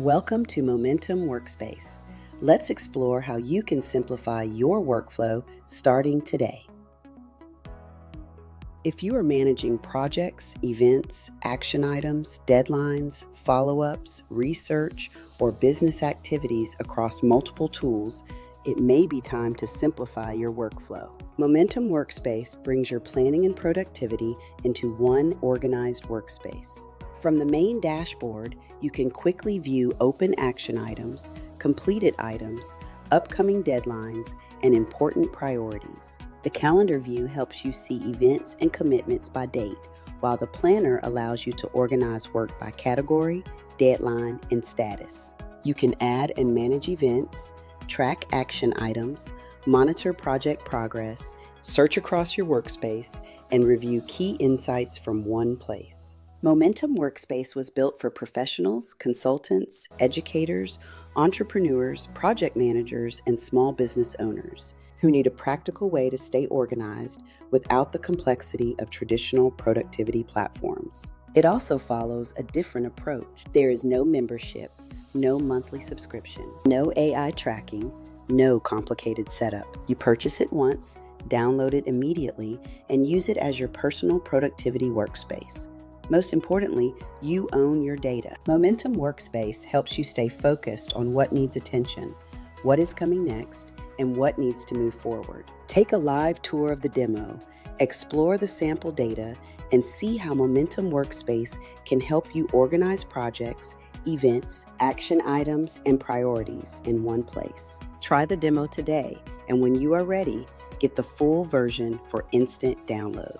Welcome to Momentum Workspace. Let's explore how you can simplify your workflow starting today. If you are managing projects, events, action items, deadlines, follow-ups, research, or business activities across multiple tools, it may be time to simplify your workflow. Momentum Workspace brings your planning and productivity into one organized workspace. From the main dashboard, you can quickly view open action items, completed items, upcoming deadlines, and important priorities. The calendar view helps you see events and commitments by date, while the planner allows you to organize work by category, deadline, and status. You can add and manage events, track action items, monitor project progress, search across your workspace, and review key insights from one place. Momentum Workspace was built for professionals, consultants, educators, entrepreneurs, project managers, and small business owners who need a practical way to stay organized without the complexity of traditional productivity platforms. It also follows a different approach. There is no membership, no monthly subscription, no AI tracking, no complicated setup. You purchase it once, download it immediately, and use it as your personal productivity workspace. Most importantly, you own your data. Momentum Workspace helps you stay focused on what needs attention, what is coming next, and what needs to move forward. Take a live tour of the demo, explore the sample data, and see how Momentum Workspace can help you organize projects, events, action items, and priorities in one place. Try the demo today, and when you are ready, get the full version for instant download.